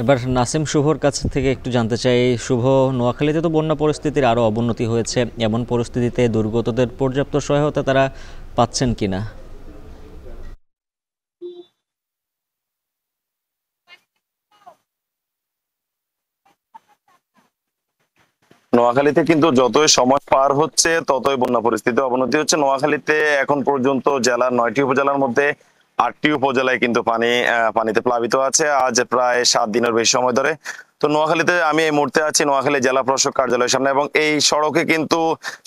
এবার নাসিম শুভর কাছ থেকে একটু জানতে চাই, শুভ, নোয়াখালীতে তো বন্যা পরিস্থিতির আরও অবনতি হয়েছে, এমন পরিস্থিতিতে দুর্গতদের পর্যাপ্ত সহায়তা তারা পাচ্ছেন কিনা? নোয়াখালীতে কিন্তু যতই সময় পার হচ্ছে ততই বন্যা পরিস্থিতি অবনতি হচ্ছে। নোয়াখালীতে এখন পর্যন্ত জেলার 9টি উপজেলার মধ্যে 8টি উপজেলায় কিন্তু পানিতে প্লাবিত আছে আজ প্রায় 7 দিনের বেশি সময় ধরে। তো নোয়াখালীতে আমি এই মুহূর্তে আছি নোয়াখালী জেলা প্রশাসক কার্যালয়ের সামনে, এবং এই সড়কে কিন্তু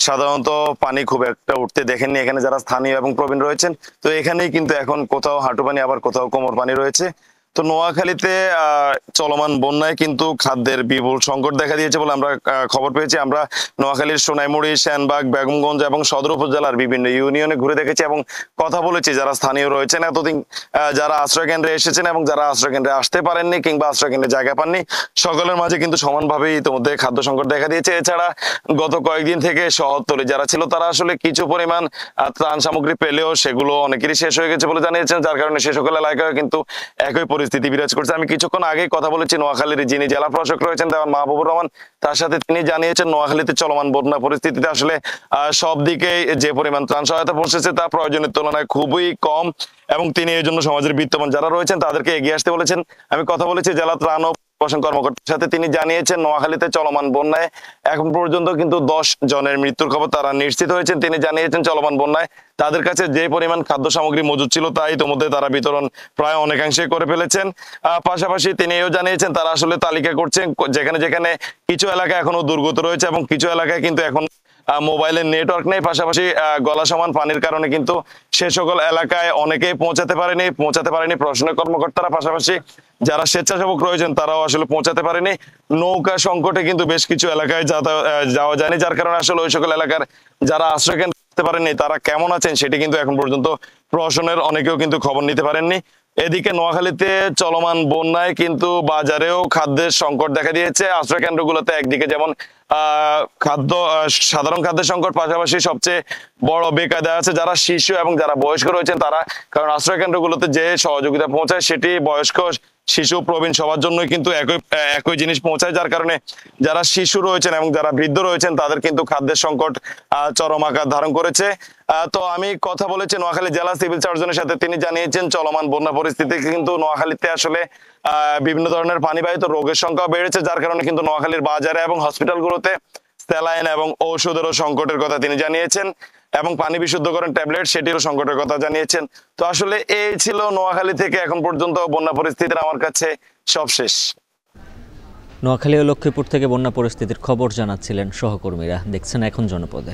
সাধারণত পানি খুব একটা উঠতে দেখেননি এখানে যারা স্থানীয় এবং প্রবীণ রয়েছেন। তো এখানেই কিন্তু এখন কোথাও হাঁটু পানি আবার কোথাও কোমর পানি রয়েছে। তো নোয়াখালীতে চলমান বন্যায় কিন্তু খাদ্যের বিপুল সংকট দেখা দিয়েছে বলে আমরা খবর পেয়েছি। আমরা নোয়াখালীর সোনাইমুড়ি, সেনবাগ, বেগমগঞ্জ এবং সদর উপজেলার বিভিন্ন ইউনিয়নে ঘুরে দেখেছি এবং কথা বলেছি যারা স্থানীয় রয়েছেন এতদিন, যারা আশ্রয় কেন্দ্রে এসেছেন এবং যারা আশ্রয় কেন্দ্রে আসতে পারেননি কিংবা আশ্রয় কেন্দ্রে জায়গা পাননি, সকলের মাঝে কিন্তু সমানভাবে ইতিমধ্যে খাদ্য সংকট দেখা দিয়েছে। এছাড়া গত কয়েকদিন থেকে শহরতলি যারা ছিল তারা আসলে কিছু পরিমাণ ত্রাণ সামগ্রী পেলেও সেগুলো অনেকেরই শেষ হয়ে গেছে বলে জানিয়েছেন, যার কারণে সে সকল এলাকায় কিন্তু একই পরিস্থিতি বিরাজ করছে। আমি কিছুক্ষণ আগেই কথা বলেছি নোয়াখালীর যিনি জেলা প্রশাসক রয়েছেন দেওয়ান মাহবুবুর রহমান, তার সাথে তিনি জানিয়েছেন নোয়াখালীতে চলমান বন্যা পরিস্থিতিতে আসলে সব দিকে যে পরিমাণ ত্রাণ সহায়তা পৌঁছেছে তা প্রয়োজনের তুলনায় খুবই কম, এবং তিনি এই জন্য সমাজের বিত্তমান যারা রয়েছেন তাদেরকে এগিয়ে আসতে বলেছেন। আমি কথা বলেছি জেলা ত্রাণ ও প্রশাসন কর্মকর্তার সাথে, তিনি জানিয়েছেন নোয়াখালীতে চলমান বন্যায় এখন পর্যন্ত কিন্তু 10 জনের মৃত্যুর খবর তারা নিশ্চিত হয়েছেন। তিনি জানিয়েছেন চলমান বন্যায় তাদের কাছে যে পরিমাণ খাদ্য সামগ্রী মজুদ ছিল তাই ইতিমধ্যে তারা বিতরণ প্রায় অনেকাংশে করে ফেলেছেন। পাশাপাশি তিনি এও জানিয়েছেন তারা আসলে তালিকা করছেন যেখানে যেখানে কিছু এলাকা এখনো দুর্গত রয়েছে এবং কিছু এলাকায় কিন্তু এখন মোবাইলের নেটওয়ার্ক নেই, পাশাপাশি গলা সমান পানির কারণে কিন্তু সে সকল এলাকায় অনেকেই পৌঁছাতে পারেনি প্রশাসনিক কর্মকর্তারা, পাশাপাশি যারা স্বেচ্ছাসেবক রয়েছেন তারাও আসলে পৌঁছাতে পারেনি। নৌকা সংকটে কিন্তু বেশ কিছু এলাকায় যাওয়া যায়নি, যার কারণে আসলে ওই সকল এলাকার যারা আশ্রয় কেন্দ্র করতে পারেননি তারা কেমন আছেন সেটি কিন্তু এখন পর্যন্ত প্রশাসনের অনেকেও কিন্তু খবর নিতে পারেননি। এদিকে নোয়াখালীতে চলমান বন্যায় কিন্তু বাজারেও খাদ্যের সংকট দেখা দিয়েছে। আশ্রয় কেন্দ্রগুলোতে একদিকে যেমন সাধারণ খাদ্যের সংকট, পাশাপাশি সবচেয়ে বড় বেকায়দা আছে যারা শিশু এবং যারা বয়স্ক রয়েছেন তারা, কারণ আশ্রয় কেন্দ্রগুলোতে যে সহযোগিতা পৌঁছায় সেটি বয়স্ক, শিশু, প্রবীণ সবার জন্যই কিন্তু একই জিনিস পৌঁছায়, যার কারণে যারা শিশু রয়েছেন এবং যারা বৃদ্ধ রয়েছেন তাদের কিন্তু খাদ্যের সংকট চরম আকার ধারণ করেছে। তো আমি কথা বলেছি নোয়াখালী জেলা সিভিল সার্জনের সাথে, তিনি জানিয়েছেন চলমান বন্যা পরিস্থিতি কিন্তু নোয়াখালীতে আসলে বিভিন্ন ধরনের পানিবাহিত রোগের সংখ্যা বেড়েছে, যার কারণে কিন্তু নোয়াখালীর বাজারে এবং হসপিটালগুলোতে স্যালাইন এবং ঔষধেরও সংকটের কথা তিনি জানিয়েছেন, এবং পানি বিশুদ্ধকরণ ট্যাবলেট সেটিরও সংকটের কথা জানিয়েছেন। তো আসলে এই ছিল নোয়াখালী থেকে এখন পর্যন্ত বন্যা পরিস্থিতির আমার কাছে সবশেষ। নোয়াখালী ও লক্ষ্মীপুর থেকে বন্যা পরিস্থিতির খবর জানাচ্ছিলেন সহকর্মীরা। দেখছেন এখন জনপদে।